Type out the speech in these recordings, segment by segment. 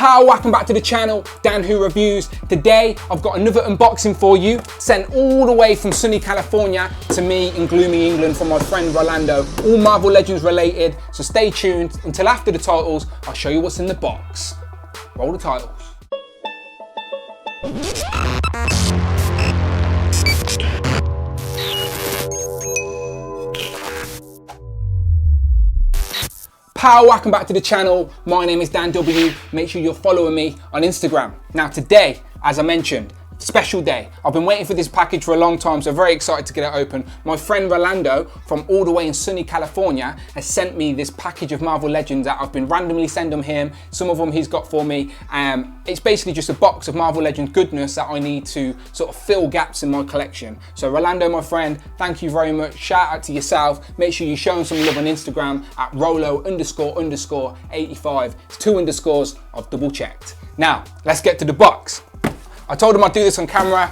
How, welcome back to the channel, Dan Who Reviews. Today, I've got another unboxing for you, sent all the way from sunny California to me in gloomy England from my friend Rolando, all Marvel Legends related, so stay tuned until after the titles. I'll show you what's in the box. Roll the titles. Pow, welcome back to the channel. My name is Dan W. Make sure you're following me on Instagram. Now today, as I mentioned, special day. I've been waiting for this package for a long time, so very excited to get it open. My friend Rolando from all the way in sunny California has sent me this package of Marvel Legends that I've been randomly sending him. Some of them he's got for me. It's basically just a box of Marvel Legends goodness that I need to sort of fill gaps in my collection. So Rolando, my friend, thank you very much. Shout out to yourself. Make sure you show him some love on Instagram at Rolo__85. It's 2 underscores, I've double checked. Now, let's get to the box. I told him I'd do this on camera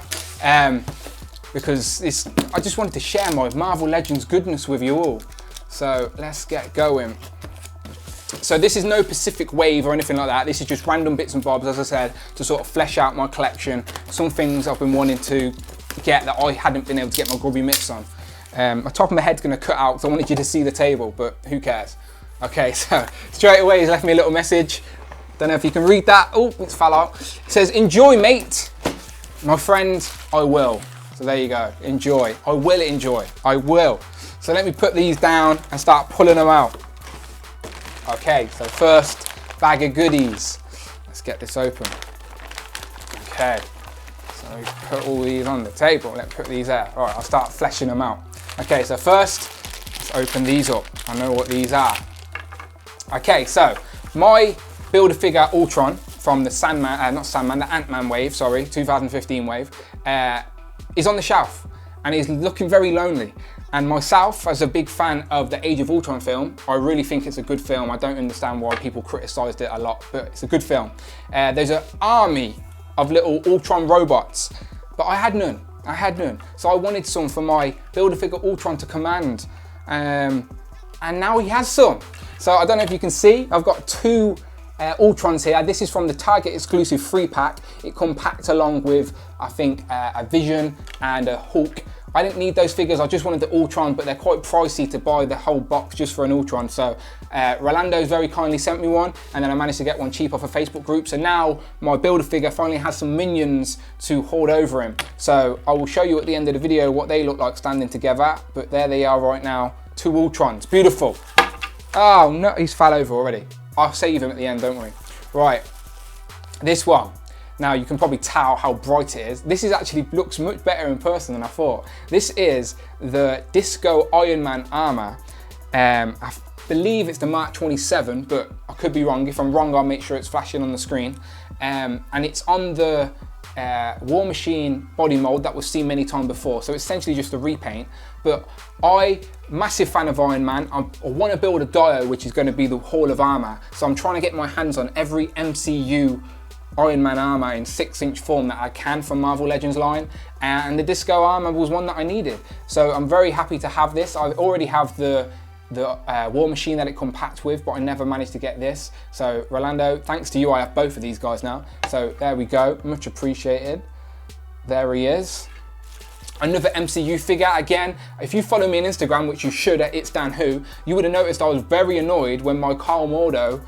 because I just wanted to share my Marvel Legends goodness with you all. So let's get going. So this is no Pacific Wave or anything like that. This is just random bits and bobs, as I said, to sort of flesh out my collection. Some things I've been wanting to get that I hadn't been able to get my grubby mitts on. My top of my head's gonna cut out because I wanted you to see the table, but who cares? Okay, so straight away he's left me a little message. Don't know if you can read that. Oh, it's fell out. It says, enjoy, mate. My friend, I will. So there you go, enjoy. I will enjoy, I will. So let me put these down and start pulling them out. Okay, so first bag of goodies. Let's get this open. Okay, so put all these on the table. Let's put these there. All right, I'll start fleshing them out. Okay, so first, let's open these up. I know what these are. Okay, so my Build-A-Figure Ultron from the the Ant-Man wave, sorry, 2015 wave, is on the shelf and he's looking very lonely. And myself, as a big fan of the Age of Ultron film, I really think it's a good film. I don't understand why people criticised it a lot, but it's a good film. There's an army of little Ultron robots, but I had none. So I wanted some for my Build-A-Figure Ultron to command. And now he has some. So I don't know if you can see, I've got 2 Ultrons here. This is from the Target exclusive 3-pack. It comes packed along with, I think, a Vision and a Hulk. I didn't need those figures, I just wanted the Ultron, but they're quite pricey to buy the whole box just for an Ultron. So Rolando's very kindly sent me one, and then I managed to get one cheap off a Facebook group. So now my Build-A-Figure finally has some minions to hold over him. So I will show you at the end of the video what they look like standing together, but there they are right now, 2 Ultrons, beautiful. Oh no, he's fell over already. I'll save him at the end, don't worry. Right, this one. Now you can probably tell how bright it is. This is actually looks much better in person than I thought. This is the Disco Iron Man armor. I believe it's the Mark 27, but I could be wrong. If I'm wrong, I'll make sure it's flashing on the screen. And it's on the War Machine body mold that was seen many times before. So it's essentially just a repaint. But massive fan of Iron Man. I want to build a Dio, which is going to be the Hall of Armor. So I'm trying to get my hands on every MCU Iron Man armor in 6-inch form that I can from Marvel Legends line. And the Disco armor was one that I needed. So I'm very happy to have this. I already have the War Machine that it comes packed with, but I never managed to get this. So Rolando, thanks to you, I have both of these guys now. So there we go, much appreciated. There he is. Another MCU figure. Again, if you follow me on Instagram, which you should at It's Dan Who, you would have noticed I was very annoyed when my Karl Mordo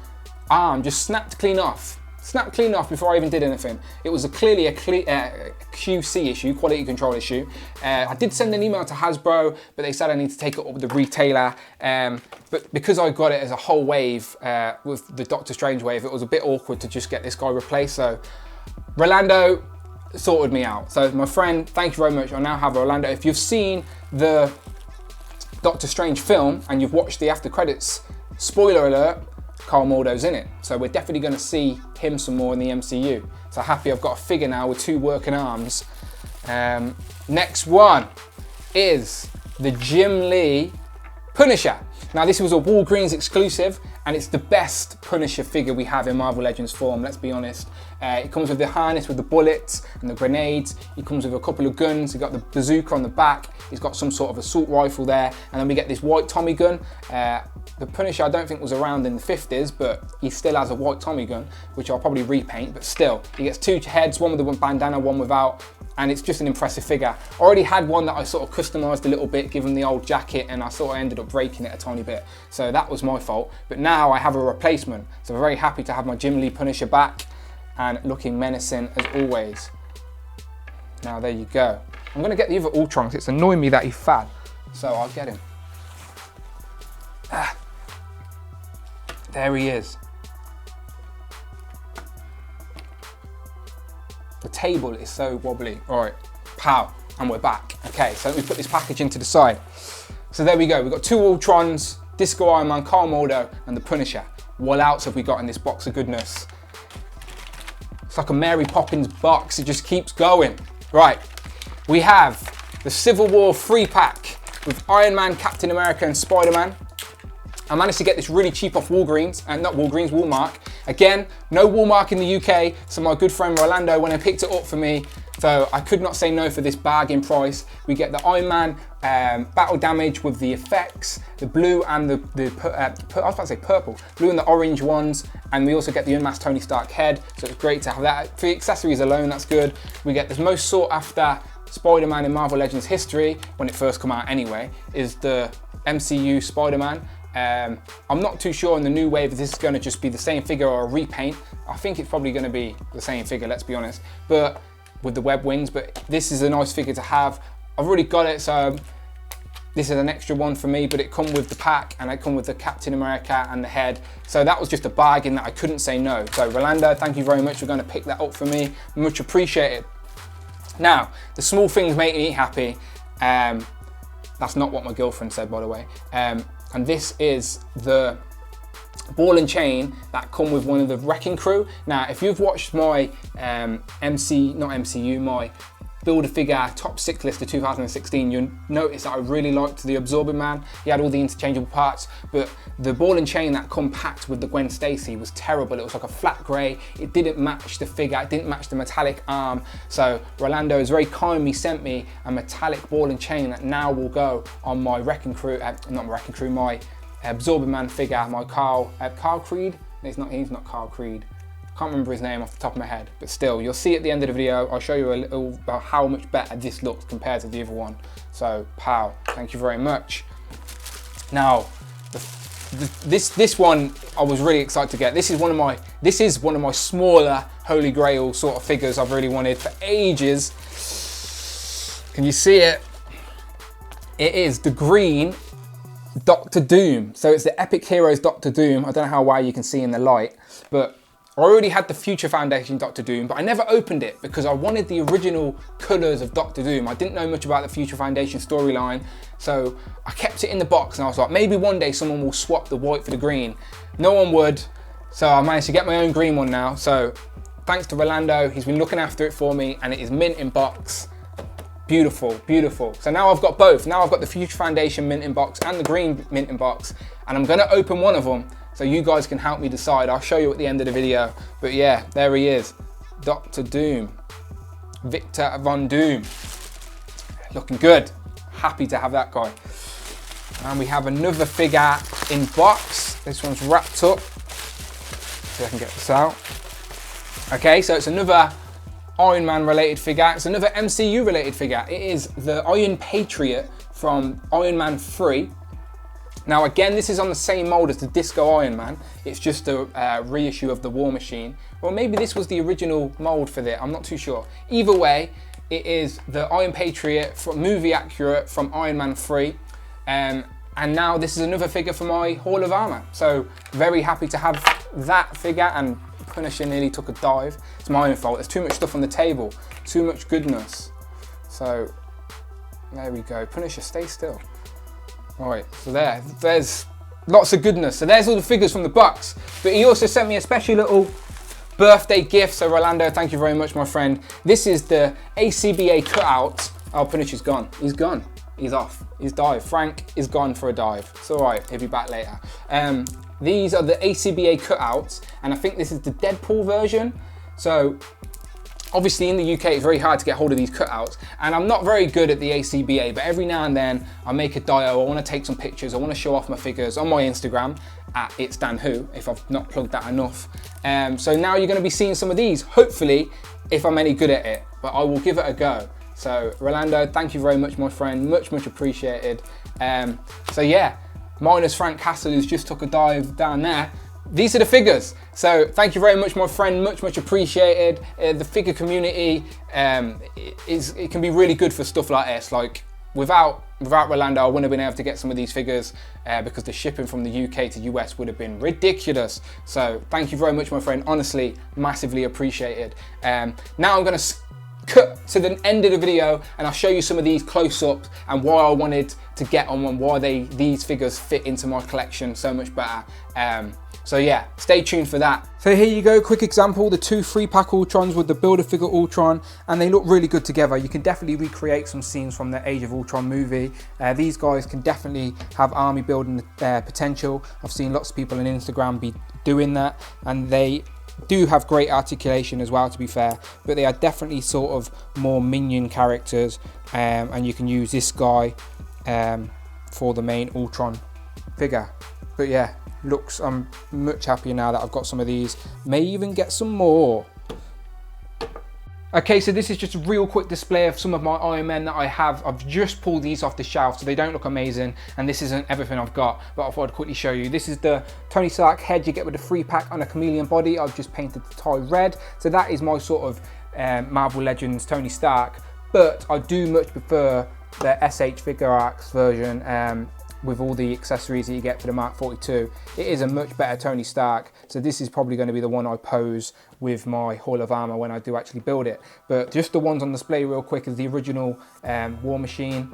arm just snapped clean off. Snapped clean off before I even did anything. It was clearly a QC issue, quality control issue. I did send an email to Hasbro, but they said I need to take it up with the retailer. But because I got it as a whole wave with the Doctor Strange wave, it was a bit awkward to just get this guy replaced. So Rolando sorted me out. So my friend, thank you very much. I now have Rolando. If you've seen the Doctor Strange film and you've watched the after credits, spoiler alert, Karl Mordo's in it. So we're definitely going to see him some more in the MCU. So happy I've got a figure now with 2 working arms. Next one is the Jim Lee Punisher. Now this was a Walgreens exclusive and it's the best Punisher figure we have in Marvel Legends form, let's be honest. It comes with the harness with the bullets and the grenades. He comes with a couple of guns. He's got the bazooka on the back. He's got some sort of assault rifle there. And then we get this white Tommy gun. The Punisher I don't think was around in the 50s, but he still has a white Tommy gun, which I'll probably repaint, but still. He gets two heads, one with a bandana, one without, and it's just an impressive figure. I already had one that I sort of customized a little bit, given the old jacket, and I sort of ended up breaking it a tiny bit. So that was my fault. But now I have a replacement. So I'm very happy to have my Jim Lee Punisher back, and looking menacing as always. Now there you go. I'm gonna get the other Ultrons. It's annoying me that he's fat, so I'll get him. There he is. The table is so wobbly. All right, pow, and we're back. Okay, so let me put this package into the side. So there we go. We've got two Ultrons, Disco Iron Man, Karl Mordo, and the Punisher. What else have we got in this box of goodness? It's like a Mary Poppins box, it just keeps going. Right, we have the Civil War 3-pack with Iron Man, Captain America, and Spider-Man. I managed to get this really cheap off Walgreens, and not Walgreens, Walmart. Again, no Walmart in the UK, so my good friend Rolando went and picked it up for me, so I could not say no for this bargain price. We get the Iron Man battle damage with the effects, the blue and I was about to say purple, blue and the orange ones, and we also get the unmasked Tony Stark head, so it's great to have that. For the accessories alone, that's good. We get the most sought after Spider-Man in Marvel Legends history, when it first came out anyway, is the MCU Spider-Man. I'm not too sure in the new wave if this is going to just be the same figure or a repaint. I think it's probably going to be the same figure, let's be honest, but with the web wings, but this is a nice figure to have. I've already got it, so this is an extra one for me, but it come with the pack and it come with the Captain America and the head. So that was just a bargain that I couldn't say no. So Rolando, thank you very much for going to pick that up for me. Much appreciated. Now, the small things make me happy. That's not what my girlfriend said, by the way. And this is the ball and chain that come with one of the Wrecking Crew. Now, if you've watched my my Build-A-Figure top 6 list of 2016, you'll notice that I really liked the Absorbing Man. He had all the interchangeable parts, but the ball and chain that come packed with the Gwen Stacy was terrible. It was like a flat grey. It didn't match the figure. It didn't match the metallic arm. So Rolando has very kindly sent me a metallic ball and chain that now will go on my Wrecking Crew, my Absorbing Man figure, my Carl Creed. He's not Carl Creed. Can't remember his name off the top of my head, but still, you'll see at the end of the video, I'll show you a little about how much better this looks compared to the other one. So, pow, thank you very much. Now, this one I was really excited to get. This is one of my smaller Holy Grail sort of figures I've really wanted for ages. Can you see it? It is the green Doctor Doom. So it's the Epic Heroes Doctor Doom. I don't know how well you can see in the light, but I already had the Future Foundation Doctor Doom, but I never opened it because I wanted the original colours of Doctor Doom. I didn't know much about the Future Foundation storyline, so I kept it in the box and I was like, maybe one day someone will swap the white for the green. No one would, so I managed to get my own green one now. So thanks to Rolando, he's been looking after it for me, and it is mint in box. Beautiful, beautiful. So now I've got both. Now I've got the Future Foundation mint in box and the green mint in box, and I'm gonna open one of them so you guys can help me decide. I'll show you at the end of the video. But yeah, there he is, Doctor Doom, Victor Von Doom. Looking good. Happy to have that guy. And we have another figure in box. This one's wrapped up. See if I can get this out. Okay, so it's another Iron Man related figure. It's another MCU related figure. It is the Iron Patriot from Iron Man 3. Now again, this is on the same mold as the Disco Iron Man. It's just a reissue of the War Machine. Well, maybe this was the original mold for that. I'm not too sure. Either way, it is the Iron Patriot from movie accurate from Iron Man 3. And now this is another figure for my Hall of Armor. So very happy to have that figure, and Punisher nearly took a dive. It's my own fault. There's too much stuff on the table. Too much goodness. So there we go. Punisher, stay still. All right, so there's lots of goodness. So there's all the figures from the box. But he also sent me a special little birthday gift. So Rolando, thank you very much, my friend. This is the ACBA cutout. Oh, Punisher's gone. He's gone. He's off. He's dived. Frank is gone for a dive. It's all right. He'll be back later. these are the ACBA cutouts, and I think this is the Deadpool version. So obviously in the UK it's very hard to get hold of these cutouts, and I'm not very good at the ACBA, but every now and then I make a dio, I want to take some pictures, I want to show off my figures on my Instagram at It's Dan Who, if I've not plugged that enough. So now you're going to be seeing some of these, hopefully, if I'm any good at it, but I will give it a go. So Rolando, thank you very much, my friend, much appreciated. So yeah, minus Frank Castle, who's just took a dive down there. These are the figures. So thank you very much, my friend, much appreciated. The figure community, it can be really good for stuff like this. Like without Rolando, I wouldn't have been able to get some of these figures because the shipping from the UK to US would have been ridiculous. So thank you very much, my friend, honestly, massively appreciated. Now I'm gonna cut to the end of the video and I'll show you some of these close-ups and why I wanted to get on and why these figures fit into my collection so much better. So yeah, stay tuned for that. So here you go, quick example, the two 3-pack Ultrons with the Build-A-Figure Ultron, and they look really good together. You can definitely recreate some scenes from the Age of Ultron movie. These guys can definitely have army building potential. I've seen lots of people on Instagram be doing that, and they do have great articulation as well, to be fair, but they are definitely sort of more minion characters, and you can use this guy for the main Ultron figure. But yeah, I'm much happier now that I've got some of these. May even get some more. Okay, so this is just a real quick display of some of my Iron Men that I have. I've just pulled these off the shelf, so they don't look amazing, and this isn't everything I've got, but I thought I'd quickly show you. This is the Tony Stark head you get with the 3-pack on a chameleon body. I've just painted the tie red, so that is my sort of Marvel Legends Tony Stark, but I do much prefer the SH Figure Arts version with all the accessories that you get for the Mark 42. It is a much better Tony Stark, so this is probably going to be the one I pose with my Hall of Armor when I do actually build it. But just the ones on display real quick is the original War Machine.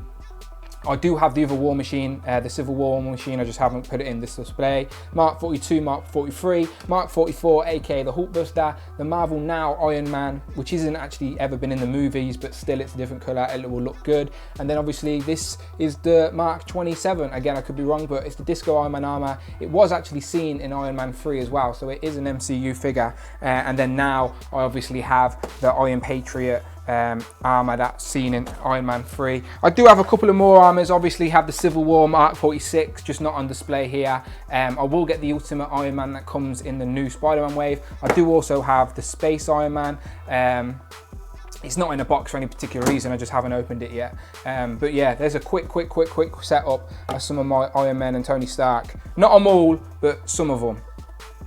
I do have the other War Machine, the Civil War Machine, I just haven't put it in this display. Mark 42, Mark 43, Mark 44, aka the Hulkbuster, the Marvel Now Iron Man, which isn't actually ever been in the movies, but still it's a different colour, it will look good. And then obviously this is the Mark 27, again I could be wrong, but it's the Disco Iron Man armour. It was actually seen in Iron Man 3 as well, so it is an MCU figure. And then now I obviously have the Iron Patriot armour that's seen in Iron Man 3. I do have a couple of more armours, obviously have the Civil War Mark 46, just not on display here. I will get the Ultimate Iron Man that comes in the new Spider-Man wave. I do also have the Space Iron Man. It's not in a box for any particular reason, I just haven't opened it yet. But yeah, there's a quick setup of some of my Iron Men and Tony Stark. Not them all, but some of them.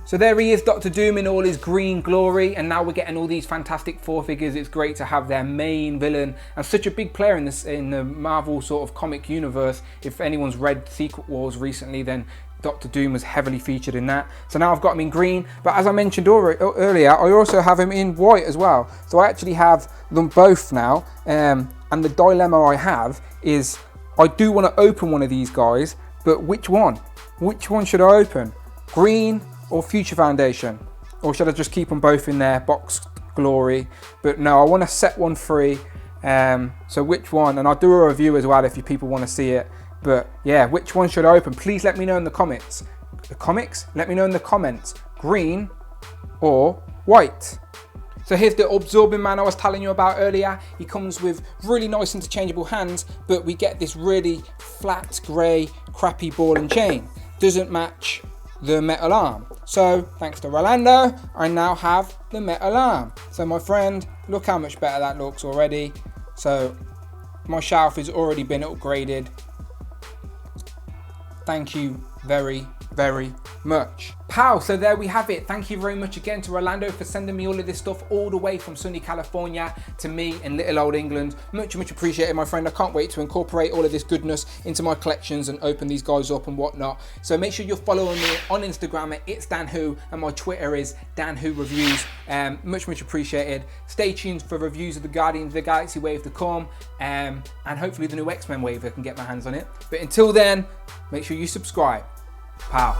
So there he is, Dr. Doom in all his green glory, and now we're getting all these Fantastic Four figures. It's great to have their main villain and such a big player in the Marvel sort of comic universe. If anyone's read Secret Wars recently, then Dr. Doom was heavily featured in that. So now I've got him in green, but as I mentioned earlier, I also have him in white as well. So I actually have them both now, and the dilemma I have is I do want to open one of these guys, but which one? Which one should I open? Green or Future Foundation? Or should I just keep them both in their box glory? But no, I want to set one free. So which one? And I'll do a review as well if you people want to see it. But yeah, which one should I open? Please let me know in the comments. Let me know in the comments. Green or white? So here's the Absorbing Man I was telling you about earlier. He comes with really nice interchangeable hands, but we get this really flat, grey, crappy ball and chain. Doesn't match the metal arm. So thanks to Rolando, I now have the metal arm. So my friend, look how much better that looks already. So my shelf has already been upgraded. Thank you very much. Pow, so there we have it. Thank you very much again to Rolando for sending me all of this stuff all the way from sunny California to me in little old England. Much appreciated, my friend. I can't wait to incorporate all of this goodness into my collections and open these guys up and whatnot. So make sure you're following me on Instagram at It's Dan Who, and my Twitter is Dan Who Reviews. Much appreciated. Stay tuned for reviews of the Guardians of the Galaxy wave to come, and hopefully the new X-Men wave, I can get my hands on it. But until then, make sure you subscribe. Pow.